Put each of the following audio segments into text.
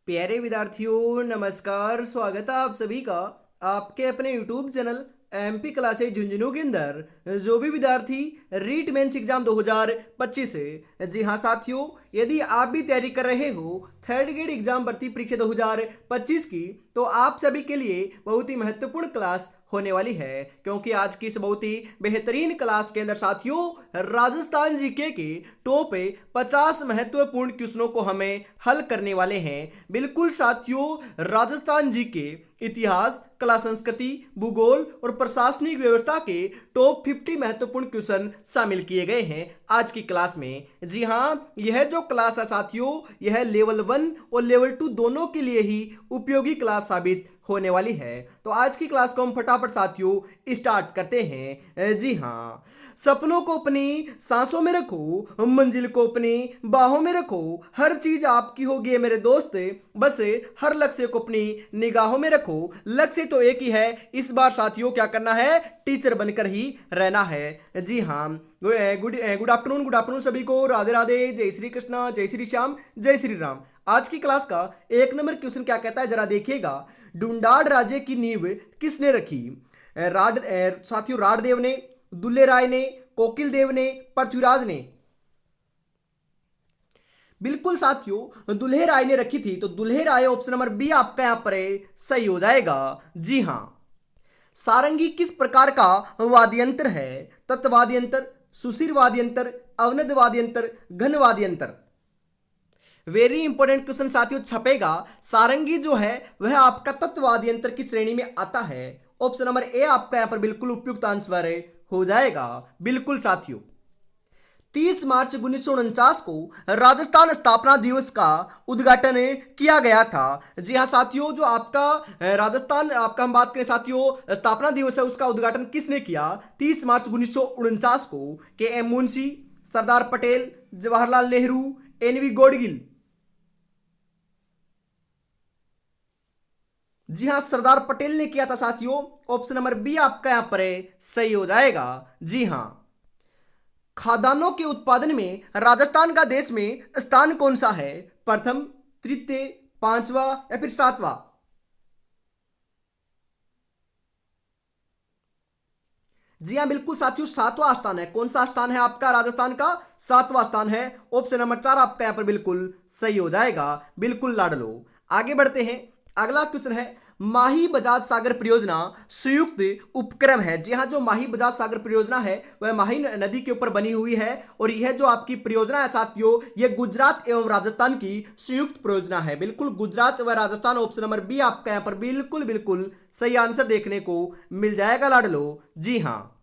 प्यारे विद्यार्थियों नमस्कार। स्वागत है आप सभी का आपके अपने YouTube channel MP classes Jhunjhunu के अंदर। जो भी विद्यार्थी रीट मेंस एग्जाम 2025 है, जी हाँ साथियों, यदि आप भी तैयारी कर रहे हो थर्ड ग्रेड एग्जाम भर्ती परीक्षा 2025 की, तो आप सभी के लिए बहुत ही महत्वपूर्ण क्लास होने वाली है। क्योंकि आज की इस बहुत ही बेहतरीन क्लास के अंदर साथियों राजस्थान जीके के टॉप 50 महत्वपूर्ण क्वेश्चनों को हमें हल करने वाले हैं। बिल्कुल साथियों, राजस्थान जीके इतिहास, कला संस्कृति, भूगोल और प्रशासनिक व्यवस्था के टॉप 50 महत्वपूर्ण क्वेश्चन शामिल किए गए हैं आज की क्लास में। जी हाँ, यह जो क्लास है साथियों, यह लेवल 1 और लेवल 2 दोनों के लिए ही उपयोगी क्लास साबित होने वाली है। तो आज की क्लास को हम फटाफट साथियों स्टार्ट करते हैं। जी हाँ, सपनों को अपनी सांसों में रखो, मंजिल को अपनी बाहों में रखो, हर चीज आपकी होगी मेरे दोस्त, बस हर लक्ष्य को अपनी निगाहों में रखो। लक्ष्य तो एक ही है, इस बार साथियों क्या करना है, टीचर बनकर ही रहना है। जी हाँ, गुड आफ्टरनून सभी को। राधे राधे, जय श्री कृष्णा, जय श्री श्याम, जय श्री राम। आज की क्लास का एक नंबर क्वेश्चन क्या कहता है, जरा देखिएगा। डुंडाड़ राज्य की नींव किसने रखी? साथियों राडदेव ने, दुल्हे राय ने, कोकिल देव ने, पृथ्वीराज ने। बिल्कुल साथियों दुल्हे राय ने रखी थी, तो दुल्हे राय ऑप्शन नंबर बी आपका यहां पर सही हो जाएगा। जी हां, सारंगी किस प्रकार का वाद्य यंत्र है? तत्वाद्य यंत्र, सुशिर वाद्य यंत्र, अवनद वाद्य यंत्र, घन वाद्य यंत्र। वेरी इंपॉर्टेंट क्वेश्चन साथियों छपेगा। सारंगी जो है वह आपका तत्वाद्य यंत्र की श्रेणी में आता है। ऑप्शन नंबर ए आपका यहां पर बिल्कुल उपयुक्त आंसर हो जाएगा। बिल्कुल साथियों, 30 मार्च 1949 को राजस्थान स्थापना दिवस का उद्घाटन किया गया था। जी हाँ साथियों, जो आपका राजस्थान आपका हम बात करें साथियों स्थापना दिवस है, उसका उद्घाटन किसने किया? 30 मार्च 1949 को के एम मुंशी, सरदार पटेल, जवाहरलाल नेहरू, एनवी गोडगिल। जी हाँ, सरदार पटेल ने किया था साथियों। ऑप्शन नंबर बी आपका यहां पर सही हो जाएगा। जी हाँ, खाद्यान्नों के उत्पादन में राजस्थान का देश में स्थान कौन सा है? प्रथम, तृतीय, पांचवा या फिर सातवां? जी हाँ बिल्कुल साथियों, सातवां स्थान है। कौन सा स्थान है आपका? राजस्थान का सातवां स्थान है। ऑप्शन नंबर 4 आपका यहां पर बिल्कुल सही हो जाएगा। बिल्कुल लाडलो। आगे बढ़ते हैं। अगला क्वेश्चन है, माही बजाज सागर परियोजना संयुक्त उपक्रम है। जी हाँ, जो माही बजाज सागर परियोजना है वह माही नदी के ऊपर बनी हुई है, और यह जो आपकी परियोजना है साथियों, यह गुजरात एवं राजस्थान की संयुक्त परियोजना है। बिल्कुल गुजरात व राजस्थान। ऑप्शन नंबर बी आपका यहां पर बिल्कुल बिल्कुल सही आंसर देखने को मिल जाएगा लाडलो। जी हाँ,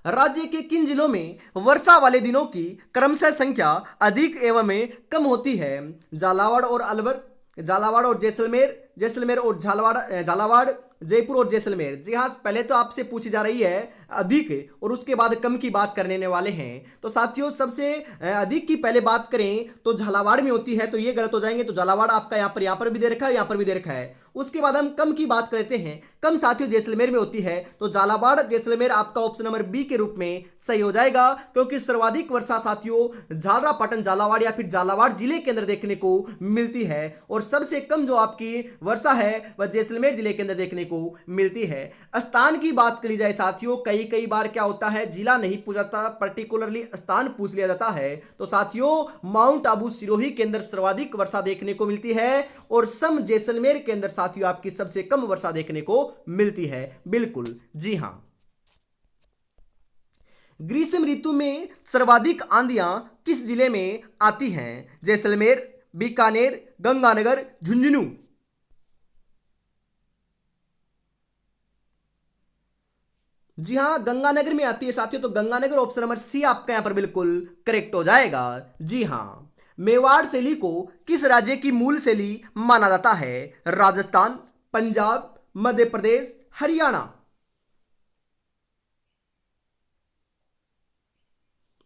राज्य के किन जिलों में वर्षा वाले दिनों की क्रमशः संख्या अधिक एवं कम होती है? झालावाड़ और अलवर, झालावाड़ और जैसलमेर, जैसलमेर और झालावाड़, जयपुर और जैसलमेर। जी हाँ, पहले तो आपसे पूछी जा रही है अधिक और उसके बाद कम की बात करने वाले हैं। तो साथियों सबसे अधिक की पहले बात करें तो झालावाड़ में होती है, तो ये गलत हो जाएंगे। तो झालावाड़ आपका यहाँ पर भी दे रखा है, यहाँ पर भी दे रखा है। उसके बाद हम कम की बात करते हैं। कम साथियों जैसलमेर में होती है, तो झालावाड़ जैसलमेर आपका ऑप्शन नंबर बी के रूप में सही हो जाएगा। क्योंकि सर्वाधिक वर्षा साथियों झालरापाटन झालावाड़ या फिर झालावाड़ जिले के अंदर देखने को मिलती है, और सबसे कम जो आपकी वर्षा है वह जैसलमेर जिले के अंदर देखने को मिलती है। स्थान की बात करी जाए साथियों, कई कई बार क्या होता है, जिला नहीं पूछा, पर्टिकुलरली स्थान पूछ लिया जाता है। तो साथियों माउंट आबू सिरोही के अंदर सर्वाधिक वर्षा देखने को मिलती है, और सम जैसलमेर के अंदर साथियों आपकी सबसे कम वर्षा देखने को मिलती है। बिल्कुल जी हां, ग्रीष्म ऋतु में सर्वाधिक आंधियां किस जिले में आती हैं? जैसलमेर, बीकानेर, गंगानगर, झुंझुनू। जी हाँ, गंगानगर में आती है साथियों। तो गंगानगर ऑप्शन नंबर सी आपका यहां पर बिल्कुल करेक्ट हो जाएगा। जी हाँ, मेवाड़ शैली को किस राज्य की मूल शैली माना जाता है? राजस्थान, पंजाब, मध्य प्रदेश, हरियाणा।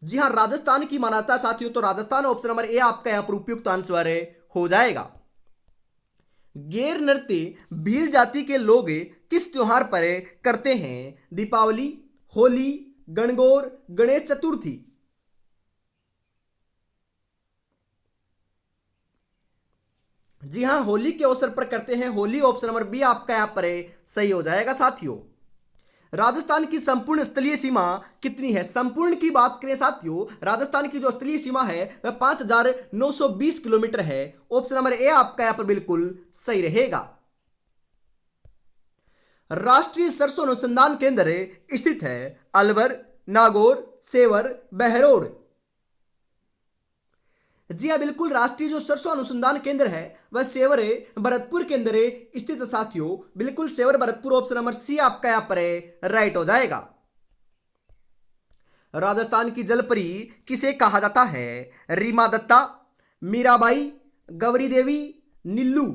जी हाँ, राजस्थान की माना जाता है साथियों। तो राजस्थान ऑप्शन नंबर ए आपका यहां पर उपयुक्त आंसर हो जाएगा। गैर नृत्य भील जाति के लोग किस त्योहार पर करते हैं? दीपावली, होली, गणगौर, गणेश चतुर्थी। जी हाँ, होली के अवसर पर करते हैं होली। ऑप्शन नंबर बी आपका यहाँ पर सही हो जाएगा साथियों। राजस्थान की संपूर्ण स्थलीय सीमा कितनी है? संपूर्ण की बात करें साथियों, राजस्थान की जो स्थलीय सीमा है वह 5,920 किलोमीटर है। ऑप्शन नंबर ए आपका यहाँ पर बिल्कुल सही रहेगा। राष्ट्रीय सरसों अनुसंधान केंद्र स्थित है अलवर, नागौर, सेवर, बहरोड। जी हाँ, बिल्कुल राष्ट्रीय जो सरसों अनुसंधान केंद्र है वह सेवर भरतपुर के अंदर स्थित है साथियों। बिल्कुल Sewar Bharatpur, option number C आपका यहां पर राइट हो जाएगा। राजस्थान की जलपरी किसे कहा जाता है? रीमा दत्ता, मीराबाई, गौरी देवी, नीलू।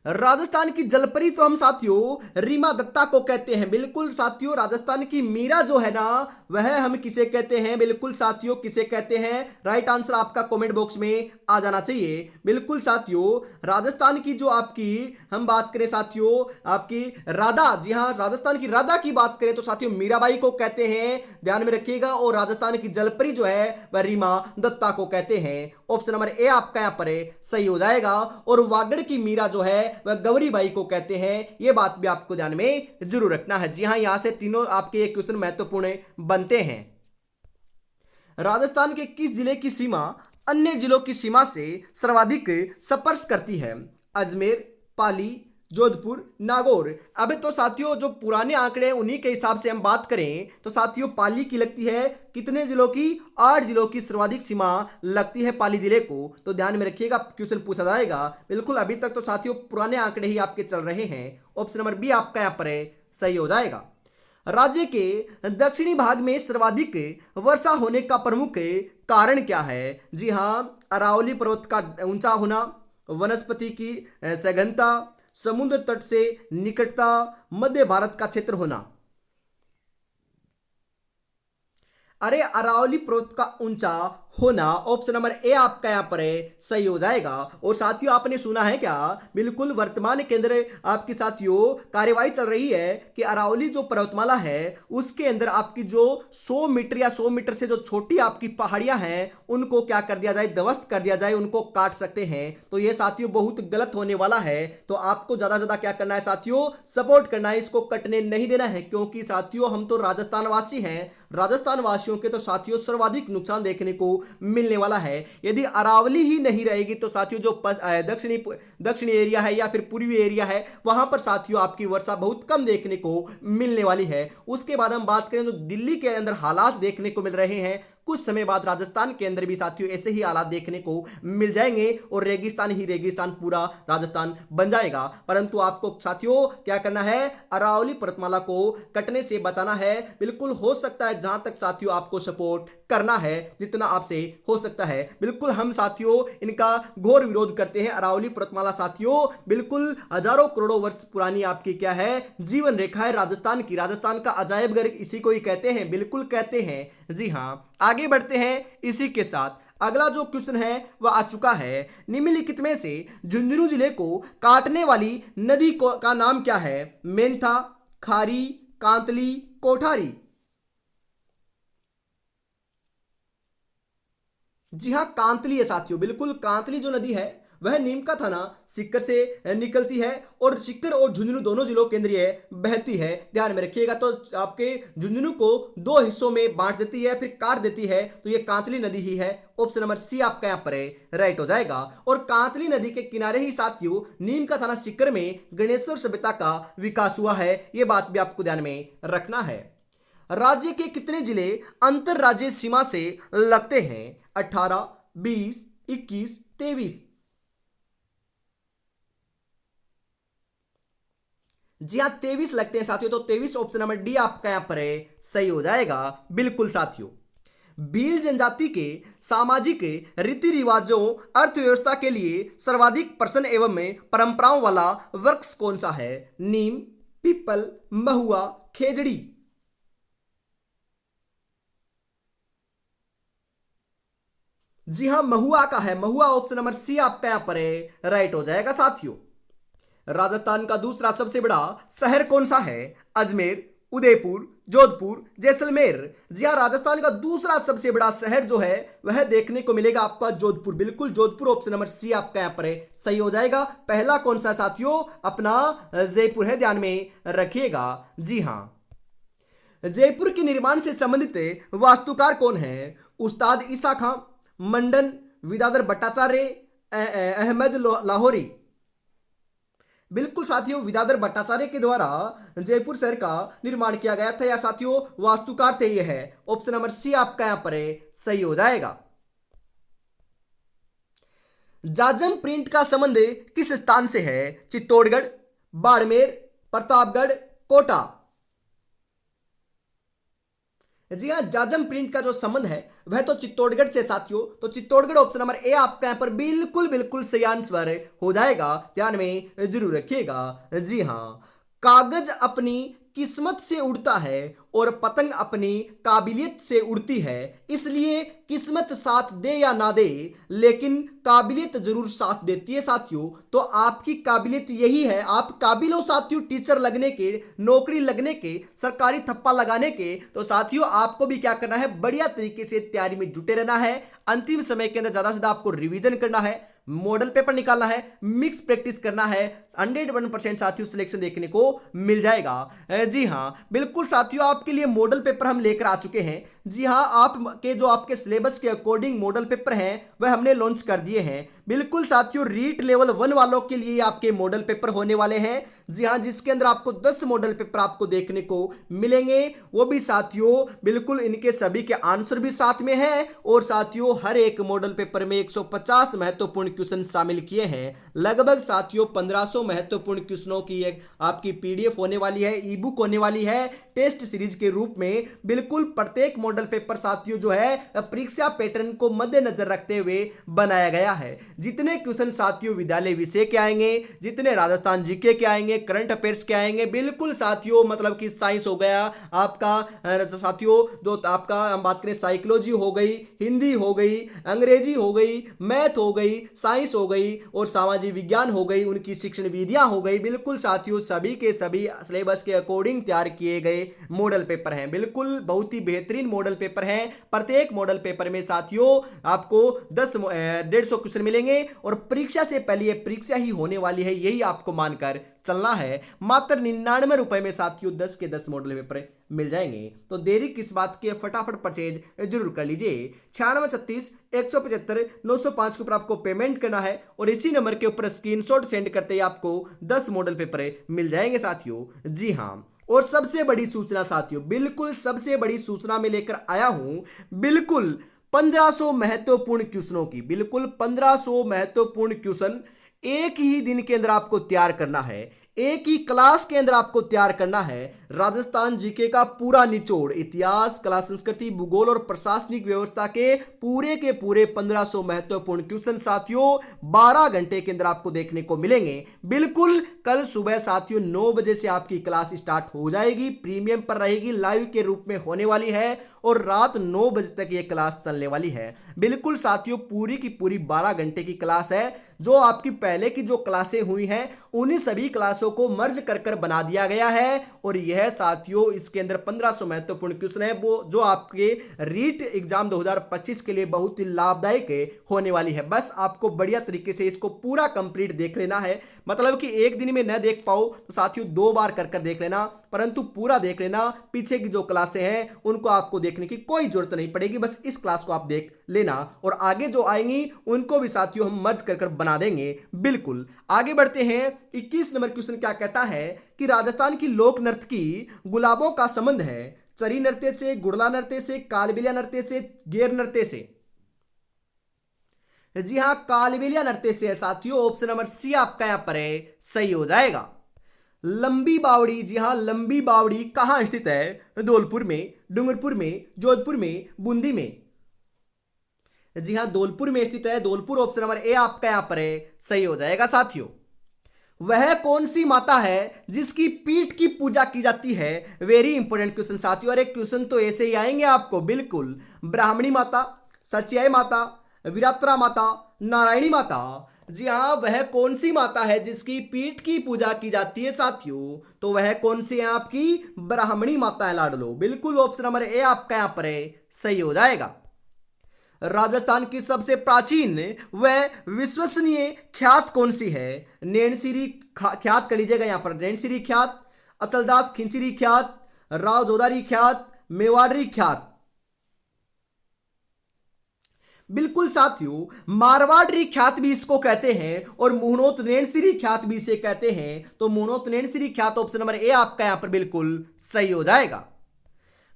राजस्थान की जलपरी तो हम साथियों रीमा दत्ता को कहते हैं। बिल्कुल साथियों, राजस्थान की मीरा जो है ना वह हम किसे कहते हैं? बिल्कुल साथियों, किसे कहते हैं? राइट आंसर आपका कमेंट बॉक्स में आ जाना चाहिए। बिल्कुल साथियों, राजस्थान की जो आपकी हम बात करें साथियों, आपकी राधा, जी हाँ, राजस्थान की राधा की बात करें तो साथियों मीराबाई को कहते हैं, ध्यान में रखिएगा। और राजस्थान की जलपरी जो है वह रीमा दत्ता को कहते हैं। ऑप्शन नंबर ए आपका यहां पर सही हो जाएगा। और वागड़ की मीरा जो है वह गौरी बाई को कहते हैं। यह बात भी आपको ध्यान में जरूर रखना है। जी हाँ, यहां से तीनों आपके ये क्वेश्चन महत्वपूर्ण बनते हैं। राजस्थान के किस जिले की सीमा अन्य जिलों की सीमा से सर्वाधिक स्पर्श करती है? अजमेर, पाली, जोधपुर, नागौर। अब तो साथियों जो पुराने आंकड़े हैं उन्हीं के हिसाब से हम बात करें तो साथियों पाली की लगती है कितने जिलों की? 8 जिलों की सर्वाधिक सीमा लगती है पाली जिले को। तो ध्यान में रखिएगा, क्वेश्चन पूछा जाएगा। बिल्कुल अभी तक तो साथियों पुराने आंकड़े ही आपके चल रहे हैं। ऑप्शन नंबर बी आपका यहाँ पर सही हो जाएगा। राज्य के दक्षिणी भाग में सर्वाधिक वर्षा होने का प्रमुख कारण क्या है? जी हाँ, अरावली पर्वत का ऊंचा होना, वनस्पति की सघनता, समुद्र तट से निकटता, मध्य भारत का क्षेत्र होना। अरे अरावली पर्वत का ऊंचा होना, ऑप्शन नंबर ए आपका यहां पर सही हो जाएगा। और साथियों आपने सुना है क्या? बिल्कुल वर्तमान के अंदर आपकी साथियों कार्यवाही चल रही है कि अरावली जो पर्वतमाला है उसके अंदर आपकी जो 100 मीटर या 100 मीटर से जो छोटी आपकी पहाड़ियां हैं उनको क्या कर दिया जाए? ध्वस्त कर दिया जाए, उनको काट सकते हैं। तो ये साथियों बहुत गलत होने वाला है। तो आपको ज्यादा ज्यादा क्या करना है साथियों? सपोर्ट करना है, इसको कटने नहीं देना है। क्योंकि साथियों हम तो राजस्थान वासी हैं, राजस्थान वासियों के तो साथियों सर्वाधिक नुकसान देखने को मिलने वाला है। यदि अरावली ही नहीं रहेगी तो साथियों जो दक्षिणी एरिया है या फिर पूर्वी एरिया है वहां पर साथियों आपकी वर्षा बहुत कम देखने को मिलने वाली है। उसके बाद हम बात करें तो दिल्ली के अंदर हालात देखने को मिल रहे हैं। कुछ समय बाद राजस्थान के अंदर भी साथियों ऐसे ही हालात देखने को मिल जाएंगे और रेगिस्तान ही रेगिस्तान पूरा राजस्थान बन जाएगा। परंतु आपको साथियों क्या करना है? अरावली पर्वतमाला को कटने से बचाना है। बिल्कुल हो सकता है जहां तक साथियों आपको सपोर्ट करना है जितना आपसे हो सकता है। बिल्कुल हम साथियों इनका घोर विरोध करते हैं। अरावली पर्वतमाला साथियों बिल्कुल हजारों करोड़ों वर्ष पुरानी आपकी क्या है? जीवन रेखा है राजस्थान की। राजस्थान का अजायब घर इसी को ही कहते हैं, बिल्कुल कहते हैं। जी हाँ, आगे बढ़ते हैं इसी के साथ। अगला जो क्वेश्चन है वह आ चुका है। निम्नलिखित में से झुंझुनू जिले को काटने वाली नदी का नाम क्या है? मेंथा, खारी, कांतली, कोठारी। जी हाँ, कांतली है साथियों। बिल्कुल कांतली जो नदी है वह नीमका थाना सीकर से निकलती है और सीकर और झुंझुनू दोनों जिलों के अंदर बहती है। ध्यान में रखिएगा। तो आपके झुंझुनू को 2 हिस्सों में बांट देती है फिर काट देती है। तो ये कांतली नदी ही है। ऑप्शन नंबर सी आपका यहाँ पर राइट हो जाएगा। और कांतली नदी के किनारे ही साथियों नीमका थाना सीकर में गणेश्वर सभ्यता का विकास हुआ है। ये बात भी आपको ध्यान में रखना है। राज्य के कितने जिले अंतर राज्य सीमा से लगते हैं? 18, 20, 21, 23। जी हाँ, 23 लगते हैं साथियों। तो 23 ऑप्शन नंबर डी आपका यहां पर सही हो जाएगा। बिल्कुल साथियों, भील जनजाति के सामाजिक रीति रिवाजों अर्थव्यवस्था के लिए सर्वाधिक प्रसन्न एवं परंपराओं वाला वृक्ष कौन सा है? नीम, पीपल, महुआ, खेजड़ी। जी हाँ, महुआ का है। महुआ ऑप्शन नंबर सी आपका यहां पर राइट हो जाएगा साथियों। राजस्थान का दूसरा सबसे बड़ा शहर कौन सा है? अजमेर, उदयपुर, जोधपुर, जैसलमेर। जी हाँ, राजस्थान का दूसरा सबसे बड़ा शहर जो है वह देखने को मिलेगा आपका जोधपुर। बिल्कुल जोधपुर, ऑप्शन नंबर सी आपका यहाँ पर सही हो जाएगा। पहला कौन सा साथियों? अपना जयपुर है, ध्यान में रखिएगा। जी हाँ, जयपुर के निर्माण से संबंधित वास्तुकार कौन है? उस्ताद ईसा खां, मंडन, विद्याधर भट्टाचार्य, अहमद लाहौरी। बिल्कुल साथियों, विद्याधर भट्टाचार्य के द्वारा जयपुर शहर का निर्माण किया गया था। या साथियों वास्तुकार थे ये है, ऑप्शन नंबर सी आपका यहां पर सही हो जाएगा। जाजम प्रिंट का संबंध किस स्थान से है? चित्तौड़गढ़, बाड़मेर, प्रतापगढ़, कोटा। जी हाँ, जाजम प्रिंट का जो संबंध है वह तो चित्तौड़गढ़ से साथियों, तो चित्तौड़गढ़ ऑप्शन नंबर ए आपका यहां पर बिल्कुल बिल्कुल सही आंसर हो जाएगा, ध्यान में जरूर रखिएगा। जी हाँ, कागज अपनी किस्मत से उड़ता है और पतंग अपनी काबिलियत से उड़ती है, इसलिए किस्मत साथ दे या ना दे लेकिन काबिलियत जरूर साथ देती है साथियों। तो आपकी काबिलियत यही है, आप काबिल हो साथियों टीचर लगने के, नौकरी लगने के, सरकारी थप्पा लगाने के। तो साथियों आपको भी क्या करना है? बढ़िया तरीके से तैयारी में जुटे रहना है। अंतिम समय के अंदर ज्यादा से ज्यादा आपको रिवीजन करना है, मॉडल पेपर निकालना है, मिक्स प्रैक्टिस करना है। 101% साथियों सिलेक्शन देखने को मिल जाएगा। जी हाँ, बिल्कुल साथियों आपके लिए मॉडल पेपर हम लेकर आ चुके हैं। जी हाँ, आपके जो आपके सिलेबस के अकॉर्डिंग मॉडल पेपर हैं वह हमने लॉन्च कर दिए हैं। बिल्कुल साथियों, रीट लेवल 1 वालों के लिए आपके मॉडल पेपर होने वाले हैं। जी हाँ, जिसके अंदर आपको 10 मॉडल पेपर आपको देखने को मिलेंगे। वो भी साथियों बिल्कुल इनके सभी के आंसर भी साथ में है, और साथियों हर एक मॉडल पेपर में 150 महत्वपूर्ण क्वेश्चन शामिल किए हैं। लगभग साथियों 1500 महत्वपूर्ण क्वेश्चनों की एक आपकी पीडीएफ होने वाली है, ई बुक होने वाली है टेस्ट सीरीज के रूप में। बिल्कुल प्रत्येक मॉडल पेपर साथियों जो है परीक्षा पैटर्न को मद्देनजर रखते हुए बनाया गया है। जितने क्वेश्चन साथियों विद्यालय विषय के आएंगे, जितने राजस्थान जीके के आएंगे, करंट अफेयर्स के आएंगे, बिल्कुल साथियों मतलब कि साइंस हो गया आपका साथियों, जो आपका हम बात करें साइकोलॉजी हो गई, हिंदी हो गई, अंग्रेजी हो गई, मैथ हो गई, साइंस हो गई और सामाजिक विज्ञान हो गई, उनकी शिक्षण विधियां हो गई। बिल्कुल साथियों सभी के सभी सिलेबस के अकॉर्डिंग तैयार किए गए मॉडल पेपर हैं। बिल्कुल बहुत ही बेहतरीन मॉडल पेपर हैं। प्रत्येक मॉडल पेपर में साथियों आपको 150 क्वेश्चन मिलेंगे और परीक्षा से पहले यह परीक्षा ही होने वाली है, यही आपको मानकर चलना है। मात्र 99 रुपए में साथियों 10 के 10 मॉडल पेपर मिल जाएंगे। तो देरी किस बात की, फटाफट परचेज जरूर कर लीजिए। 9636 175 905 के ऊपर आपको पेमेंट करना है और इसी नंबर के ऊपर स्क्रीनशॉट सेंड करते ही आपको 10 मॉडल पेपर मिल जाएंगे साथियों। जी हाँ, और सबसे बड़ी सूचना साथियों, बिल्कुल सबसे बड़ी सूचना में लेकर आया हूं, बिल्कुल 1500 महत्वपूर्ण क्वेश्चनों की, बिल्कुल 1500 महत्वपूर्ण क्वेश्चन एक ही दिन के अंदर आपको तैयार करना है, एक ही क्लास के अंदर आपको तैयार करना है। राजस्थान जीके का पूरा निचोड़, इतिहास, कला संस्कृति, भूगोल और प्रशासनिक व्यवस्था के पूरे 1500 महत्वपूर्ण क्वेश्चन साथियों 12 घंटे के अंदर आपको देखने को मिलेंगे। बिल्कुल कल सुबह साथियों 9 बजे से आपकी क्लास स्टार्ट हो जाएगी, प्रीमियम पर रहेगी, लाइव के रूप में होने वाली है और रात 9 बजे तक ये क्लास चलने वाली है। बिल्कुल साथियों पूरी की पूरी 12 घंटे की क्लास है। जो आपकी पहले की जो क्लासें हुई हैं उन्हीं सभी क्लासों को मर्ज कर कर बना दिया गया है और यह साथियों इसके अंदर 1500 महत्वपूर्ण क्वेश्चन है वो जो आपके रीट एग्जाम 2025 के लिए बहुत ही लाभदायक होने वाली है। बस आपको बढ़िया तरीके से इसको पूरा कंप्लीट देख लेना है, मतलब कि एक दिन में न देख पाओ तो साथियों 2 बार कर कर देख लेना, परंतु पूरा देख लेना। पीछे की जो क्लासें हैं उनको आपको देखने की कोई जरूरत नहीं पड़ेगी, बस इस क्लास को आप देख लेना और आगे जो आएंगी उनको भी साथियों हम मर्ज कर कर बना देंगे। बिल्कुल आगे बढ़ते हैं। 21 नंबर क्वेश्चन क्या कहता है कि राजस्थान की लोक नृत्य की गुलाबों का संबंध है चरी नृत्य से, गुड़ला नृत्य से, कालबेलिया नृत्य से, गेर नृत्य से। जी हां, कालबेलिया नृत्य से है साथियों, ऑप्शन नंबर सी आपका यहां पर है सही हो जाएगा। लंबी बावड़ी, जी हां लंबी बावड़ी कहां स्थित है? धौलपुर में, डूंगरपुर में, जोधपुर में, बूंदी में। जी हां धौलपुर में स्थित है, धौलपुर ऑप्शन नंबर ए आपका यहां पर है सही हो जाएगा साथियों। वह कौन सी माता है जिसकी पीठ की पूजा की जाती है? वेरी इंपॉर्टेंट क्वेश्चन साथियों, और एक क्वेश्चन तो ऐसे ही आएंगे आपको। बिल्कुल ब्राह्मणी माता, सचियाई माता, विरात्रा माता, नारायणी माता। जी हाँ, वह कौन सी माता है जिसकी पीठ की पूजा की जाती है साथियों? तो वह कौन सी है आपकी? ब्राह्मणी माता है लाडलो। बिल्कुल ऑप्शन नंबर ए आपका यहाँ पर है सही हो जाएगा। राजस्थान की सबसे प्राचीन व विश्वसनीय ख्यात कौन सी है? नैनसिरी ख्यात कर लीजिएगा यहाँ पर, नैनसिरी ख्यात, अचलदास खिंचरी ख्यात, राव जोदारी ख्यात, मेवाड़ी ख्यात। बिल्कुल साथियों, मारवाड़ी ख्यात भी इसको कहते हैं और मुहनोत नैनसिरी ख्यात भी इसे कहते हैं। तो मुहनोत नैनसिरी ख्यात ऑप्शन नंबर ए आपका यहां पर बिल्कुल सही हो जाएगा।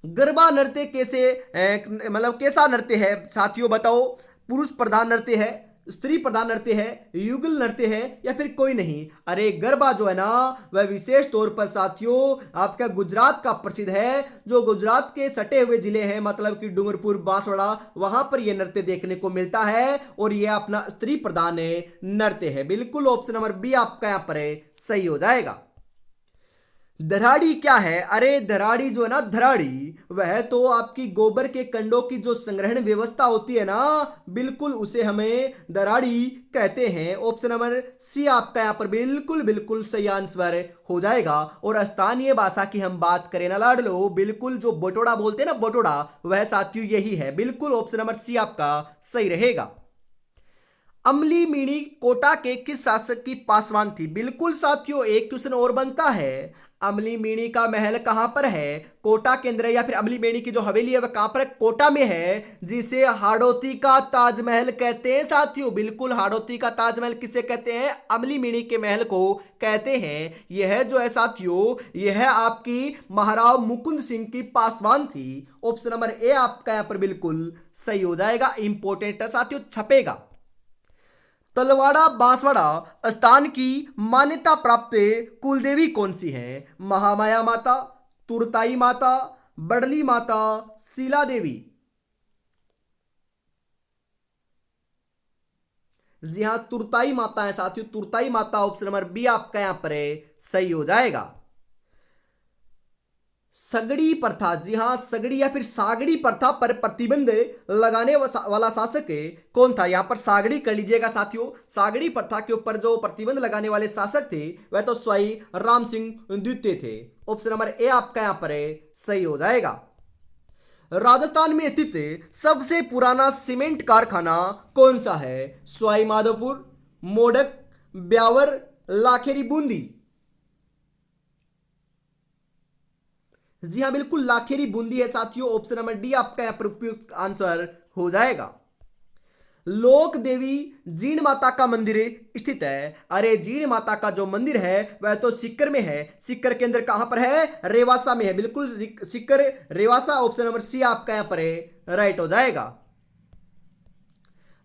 गरबा नृत्य कैसे मतलब कैसा नृत्य है साथियों बताओ? पुरुष प्रधान नृत्य है, स्त्री प्रधान नृत्य है, युगल नृत्य है या फिर कोई नहीं? अरे गरबा जो है ना वह विशेष तौर पर साथियों आपका गुजरात का प्रसिद्ध है। जो गुजरात के सटे हुए जिले हैं मतलब कि डूंगरपुर, बांसवाड़ा, वहां पर यह नृत्य देखने को मिलता है और यह अपना स्त्री प्रधान नृत्य है। बिल्कुल ऑप्शन नंबर बी आपका यहां पर सही हो जाएगा। धराड़ी क्या है? अरे धराड़ी जो है ना, धराड़ी वह तो आपकी गोबर के कंडों की जो संग्रहण व्यवस्था होती है ना, बिल्कुल उसे हमें धराड़ी कहते हैं। ऑप्शन नंबर सी आपका यहाँ पर बिल्कुल बिल्कुल सही आंसर हो जाएगा। और स्थानीय भाषा की हम बात करें ना लाडलो, बिल्कुल जो बटोड़ा बोलते हैं ना, बटोड़ा, वह साथियों यही है। बिल्कुल ऑप्शन नंबर सी आपका सही रहेगा। अमली मीणी कोटा के किस शासक की पासवान थी? बिल्कुल साथियों, एक क्वेश्चन और बनता है। अमली मीणी का महल कहां पर है? कोटा के अंदर है या फिर अमली मीणी की जो हवेली है वह कहां पर है? कोटा में है, जिसे हाड़ौती का ताजमहल कहते हैं साथियों। बिल्कुल हाड़ौती का ताजमहल किसे कहते हैं? अमली मीणी के महल को कहते हैं। यह जो है साथियों, यह आपकी महाराव मुकुंद सिंह की पासवान थी। ऑप्शन नंबर ए आपका यहां पर बिल्कुल सही हो जाएगा। इंपॉर्टेंट है साथियों, छपेगा। तलवाड़ा बांसवाड़ा स्थान की मान्यता प्राप्त कुलदेवी कौन सी है? महामाया माता, तुरताई माता, बड़ली माता, शीला देवी। जी हाँ, तुरताई माता है साथियों, तुरताई माता। ऑप्शन नंबर बी आपका यहां पर सही हो जाएगा। सगड़ी प्रथा, जी हाँ, सगड़ी या फिर सागड़ी प्रथा पर प्रतिबंध लगाने वाला शासक कौन था? यहां पर सागड़ी कर लीजिएगा साथियों। सागड़ी प्रथा के ऊपर जो प्रतिबंध लगाने वाले शासक थे वह तो स्वयं राम सिंह द्वितीय थे। ऑप्शन नंबर ए आपका यहां पर सही हो जाएगा। राजस्थान में स्थित सबसे पुराना सीमेंट कारखाना कौन सा है? सवाई माधोपुर, मोडक, ब्यावर, लाखेरी, बूंदी। जी हाँ, बिल्कुल लाखेरी बूंदी है साथियों। ऑप्शन नंबर डी आपका यहाँ पर उपयुक्त आंसर हो जाएगा। लोक देवी जीण माता का मंदिर स्थित है। अरे जीण माता का जो मंदिर है वह तो सीकर में है। सीकर के अंदर कहां पर है? रेवासा में है। बिल्कुल Sikar Revasa. Option number C आपका यहाँ पर राइट हो जाएगा।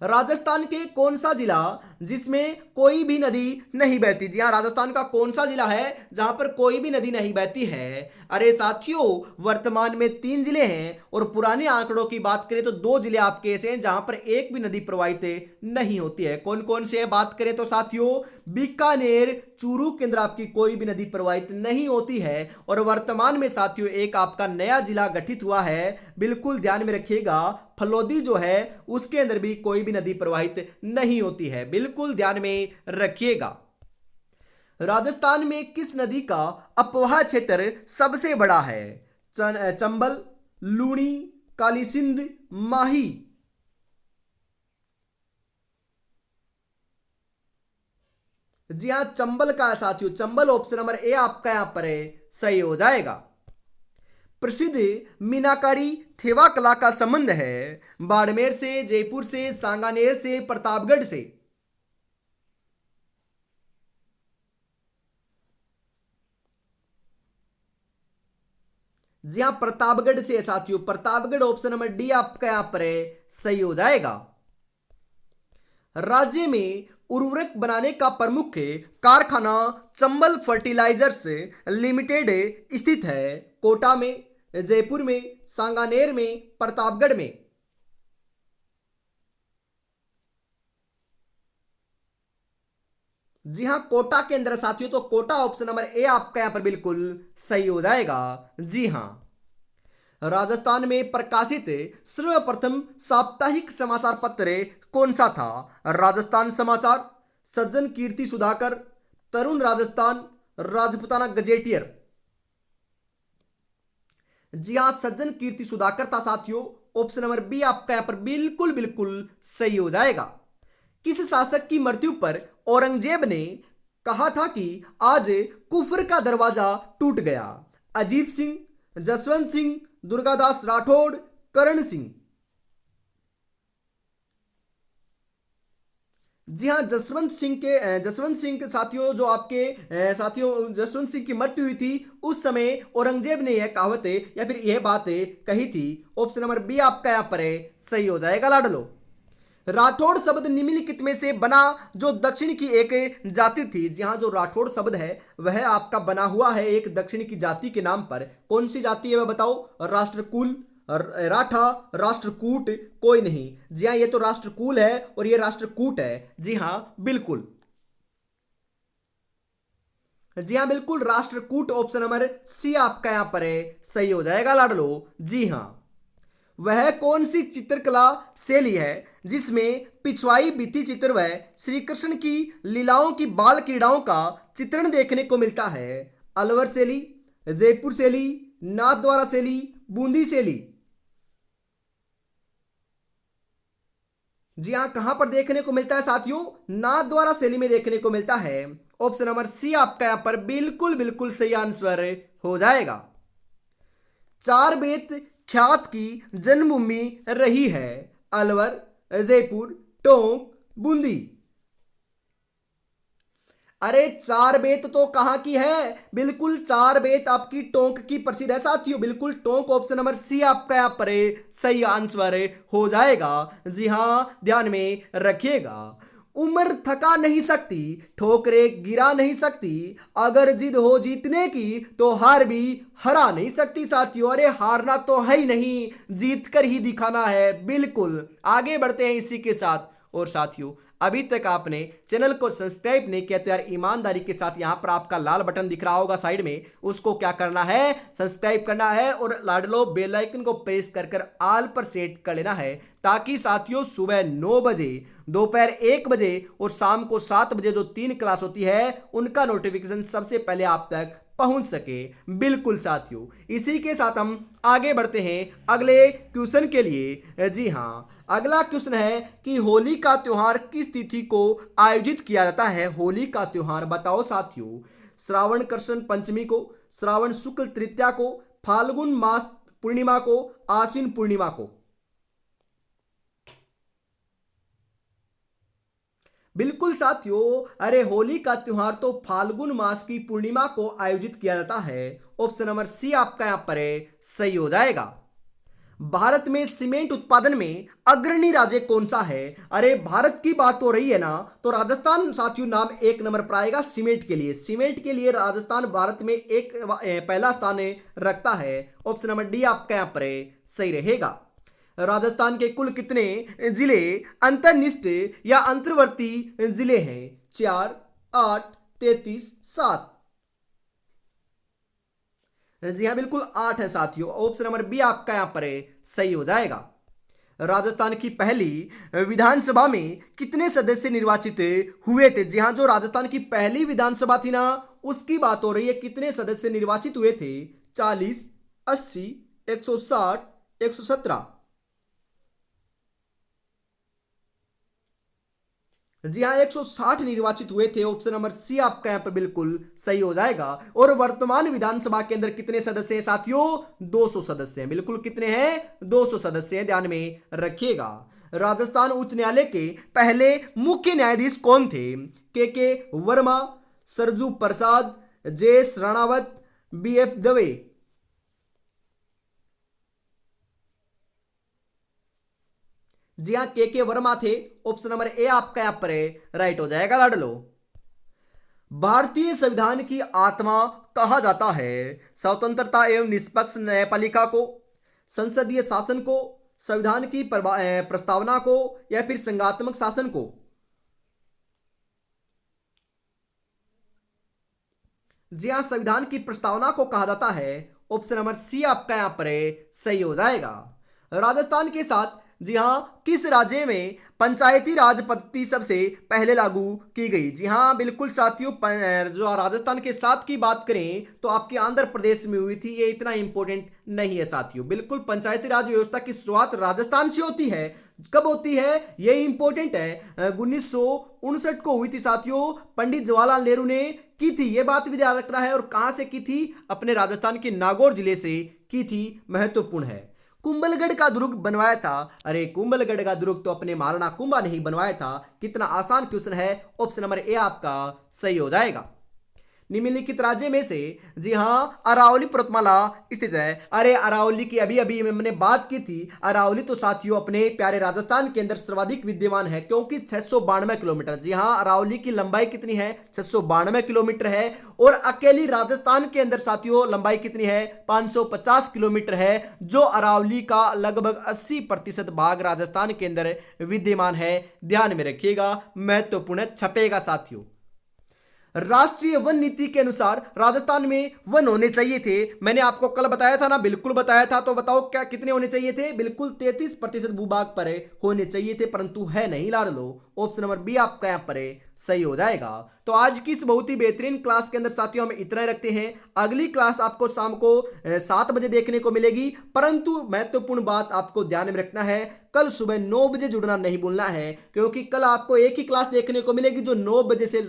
राजस्थान के कौन सा जिला जिसमें कोई भी नदी नहीं बहती? जी हाँ, राजस्थान का कौन सा जिला है जहां पर कोई भी नदी नहीं बहती है? अरे साथियों, वर्तमान में 3 जिले हैं और पुराने आंकड़ों की बात करें तो 2 जिले आपके ऐसे हैं जहां पर एक भी नदी प्रवाहित नहीं होती है। कौन कौन से हैं बात करें तो साथियों, बीकानेर, चूरू के अंदर आपकी कोई भी नदी प्रवाहित नहीं होती है। और वर्तमान में साथियों एक आपका नया जिला गठित हुआ है, बिल्कुल ध्यान में रखिएगा, फलोदी जो है उसके अंदर भी कोई भी नदी प्रवाहित नहीं होती है। बिल्कुल ध्यान में रखिएगा। राजस्थान में किस नदी का अपवाह क्षेत्र सबसे बड़ा है? चंबल, लूणी, काली सिंध, माही। जी हाँ, चंबल का है साथियों, चंबल। ऑप्शन नंबर ए आपका यहां पर सही हो जाएगा। प्रसिद्ध मीनाकारी थेवा कला का संबंध है बाड़मेर से, जयपुर से, सांगानेर से, प्रतापगढ़ से। जी हाँ, प्रतापगढ़ से है साथियों, प्रतापगढ़। ऑप्शन नंबर डी आपका यहां पर सही हो जाएगा। राज्य में उर्वरक बनाने का प्रमुख कारखाना चंबल फर्टिलाइजर्स लिमिटेड स्थित है। कोटा में, जयपुर में, सांगानेर में, प्रतापगढ़ में। जी हाँ, कोटा के अंदर साथियों, तो कोटा। ऑप्शन नंबर ए आपका यहां पर बिल्कुल सही हो जाएगा। जी हाँ। राजस्थान में प्रकाशित सर्वप्रथम साप्ताहिक समाचार पत्र कौन सा था? राजस्थान समाचार, सज्जन कीर्ति सुधाकर, तरुण राजस्थान, राजपुताना गजेटियर। जी हाँ, सज्जन कीर्ति सुधाकर था साथियों। ऑप्शन नंबर बी आपका यहां पर बिल्कुल बिल्कुल सही हो जाएगा। किस शासक की मृत्यु पर औरंगजेब ने कहा था कि आज कुफर का दरवाजा टूट गया? अजीत सिंह, जसवंत सिंह, दुर्गादास राठौड़, करण सिंह। जी हाँ, जसवंत सिंह के साथियों, जो आपके साथियों जसवंत सिंह की मृत्यु हुई थी उस समय औरंगजेब ने यह कहावतें या फिर यह बातें कही थी। ऑप्शन नंबर बी आपका यहां पर है सही हो जाएगा लाडलो। राठौड़ शब्द निम्नलिखित में से बना जो दक्षिण की एक जाति थी? जी हाँ, जो राठौड़ शब्द है वह आपका बना हुआ है एक दक्षिण की जाति के नाम पर। कौन सी जाति है वह बताओ? राष्ट्रकूल, राठा, राष्ट्रकूट, कोई नहीं। जी हाँ, ये तो राष्ट्रकूल है और ये राष्ट्रकूट है। जी हाँ बिल्कुल, जी हाँ बिल्कुल, राष्ट्रकूट। ऑप्शन नंबर सी आपका यहां पर है सही हो जाएगा लाडलो। जी हाँ, वह कौन सी चित्रकला शैली है जिसमें पिछवाई भित्ति चित्र व श्री कृष्ण की लीलाओं की बाल क्रीड़ाओं का चित्रण देखने को मिलता है? अलवर शैली, जयपुर शैली, नाथद्वारा शैली, बूंदी शैली। जी हाँ, कहां पर देखने को मिलता है साथियों? नाथद्वारा शैली में देखने को मिलता है। ऑप्शन नंबर सी आपका यहां पर बिल्कुल बिल्कुल सही आंसर हो जाएगा। चार बेत ख्यात की जन्मभूमि रही है? अलवर, जयपुर, टोंक, बूंदी। अरे चार बेत तो कहां की है? बिल्कुल चार बेत आपकी टोंक की प्रसिद्ध है साथियों। बिल्कुल टोंक। ऑप्शन नंबर सी आपका यहां पर सही आंसर हो जाएगा। जी हां, ध्यान में रखिएगा। उम्र थका नहीं सकती, ठोकरे गिरा नहीं सकती, अगर जिद हो जीतने की तो हार भी हरा नहीं सकती साथियों। अरे हारना तो है ही नहीं, जीत कर ही दिखाना है। बिल्कुल, आगे बढ़ते हैं इसी के साथ। और साथियों, अभी तक आपने चैनल को सब्सक्राइब नहीं किया तो यार ईमानदारी के साथ यहां पर आपका लाल बटन दिख रहा होगा साइड में, उसको क्या करना है? सब्सक्राइब करना है और लाडलो बेल आइकन को प्रेस कर ऑल पर सेट कर लेना है, ताकि साथियों सुबह 9 बजे, दोपहर 1 बजे और शाम को 7 बजे जो 3 क्लास होती है उनका नोटिफिकेशन सबसे पहले आप तक पहुंच सके। बिल्कुल साथियों, इसी के साथ हम आगे बढ़ते हैं अगले क्वेश्चन के लिए। जी हाँ, अगला क्वेश्चन है कि होली का त्योहार किस तिथि को आयोजित किया जाता है? होली का त्योहार बताओ साथियों। श्रावण कृष्ण पंचमी को, श्रावण शुक्ल तृतीया को, फाल्गुन मास पूर्णिमा को, आश्विन पूर्णिमा को। बिल्कुल साथियों, अरे होली का त्योहार तो फाल्गुन मास की पूर्णिमा को आयोजित किया जाता है। ऑप्शन नंबर सी आपका यहां पर सही हो जाएगा। भारत में सीमेंट उत्पादन में अग्रणी राज्य कौन सा है? अरे भारत की बात हो रही है ना, तो राजस्थान साथियों नाम 1 नंबर पर आएगा सीमेंट के लिए। सीमेंट के लिए राजस्थान भारत में पहला स्थान रखता है। ऑप्शन नंबर डी आपका यहां पर सही रहेगा। राजस्थान के कुल कितने जिले अंतर्निष्ठ या अंतर्वर्ती जिले हैं? 4, 8, 33, 7। जी हाँ बिल्कुल 8 है साथियों। ऑप्शन नंबर बी आपका यहां पर सही हो जाएगा। राजस्थान की पहली विधानसभा में कितने सदस्य निर्वाचित हुए थे? जी हाँ, जो राजस्थान की पहली विधानसभा थी ना, उसकी बात हो रही है। कितने सदस्य निर्वाचित हुए थे? 40, 80, 160, 117। जी हाँ, 160 निर्वाचित हुए थे। ऑप्शन नंबर सी आपका यहां पर बिल्कुल सही हो जाएगा। और वर्तमान विधानसभा के अंदर कितने सदस्य हैं साथियों? 200 सदस्य हैं। बिल्कुल कितने हैं? 200 सदस्य हैं, ध्यान में रखिएगा। राजस्थान उच्च न्यायालय के पहले मुख्य न्यायाधीश कौन थे? के वर्मा, सरजू प्रसाद, जे.एस. राणावत, बी.एफ. दवे। जी हाँ, के वर्मा थे। ऑप्शन नंबर ए आपका यहां पर राइट हो जाएगा लाडलो। भारतीय संविधान की आत्मा कहा जाता है? स्वतंत्रता एवं निष्पक्ष न्यायपालिका को, संसदीय शासन को, संविधान की प्रस्तावना को, या फिर संघात्मक शासन को? जी हाँ, संविधान की प्रस्तावना को कहा जाता है। ऑप्शन नंबर सी आपका यहां पर सही हो जाएगा। राजस्थान के साथ जी हाँ, किस राज्य में पंचायती राज पद्धति सबसे पहले लागू की गई? जी हाँ बिल्कुल साथियों, जो राजस्थान के साथ की बात करें तो आपके आंध्र प्रदेश में हुई थी। ये इतना इंपॉर्टेंट नहीं है साथियों। बिल्कुल पंचायती राज व्यवस्था की शुरुआत राजस्थान से होती है। कब होती है ये इंपॉर्टेंट है। 1959 को हुई थी साथियों। पंडित जवाहरलाल नेहरू ने की थी, ये बात भी ध्यान रखना है। और कहां से की थी? अपने राजस्थान के नागौर जिले से की थी। महत्वपूर्ण है। कुंभलगढ़ का दुर्ग बनवाया था? अरे कुंभलगढ़ का दुर्ग तो अपने महाराणा कुंभा ने ही बनवाया था। कितना आसान क्वेश्चन है। ऑप्शन नंबर ए आपका सही हो जाएगा। निम्नलिखित राज्य में से जी हाँ अरावली पर्वतमाला स्थित है। अरे अरावली की अभी अभी मैंने बात की थी। अरावली तो साथियों अपने प्यारे राजस्थान के अंदर सर्वाधिक विद्यमान है, क्योंकि 692 किलोमीटर। जी हाँ अरावली की लंबाई कितनी है? 692 किलोमीटर है। और अकेली राजस्थान के अंदर साथियों लंबाई कितनी है? 550 किलोमीटर है। जो अरावली का लगभग 80% भाग राजस्थान के अंदर विद्यमान है। ध्यान में रखिएगा, महत्वपूर्ण छपेगा साथियों। राष्ट्रीय वन नीति के अनुसार राजस्थान में वन होने चाहिए थे। मैंने आपको कल बताया था ना, बिल्कुल बताया था। तो बताओ क्या कितने होने चाहिए थे? बिल्कुल 33% भूभाग पर होने चाहिए थे, परंतु है नहीं लाडलो। ऑप्शन नंबर बी आपका यहाँ पर सही हो जाएगा। तो आज की इस बहुत ही बेहतरीन क्लास के अंदर साथियों हम इतना ही रखते हैं। अगली क्लास आपको शाम को 7 बजे देखने को मिलेगी, परंतु महत्वपूर्ण बात आपको ध्यान में रखना है, कल सुबह 9 बजे जुड़ना नहीं भूलना है। क्योंकि कल आपको एक ही क्लास देखने को मिलेगी जो 9 बजे से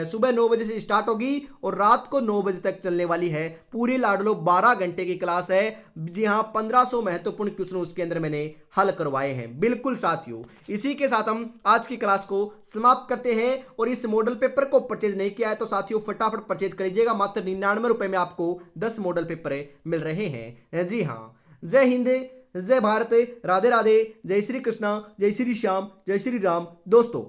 सुबह 9 बजे से स्टार्ट होगी और रात को 9 बजे तक चलने वाली है। पूरी लाडलो 12 घंटे की क्लास है। जी हाँ 1500 महत्वपूर्ण क्वेश्चन उसके अंदर मैंने हल करवाए हैं। बिल्कुल साथियों, इसी के साथ हम आज की क्लास को समाप्त करते हैं। और इस मॉडल पेपर को परचेज नहीं किया है तो साथियों फटाफट परचेज कर लीजिएगा। मात्र 99 रुपए में आपको 10 मॉडल पेपर मिल रहे हैं। जी हाँ, जय हिंद, जय भारत, राधे राधे, जय श्री कृष्णा, जय श्री श्याम, जय श्री राम दोस्तों।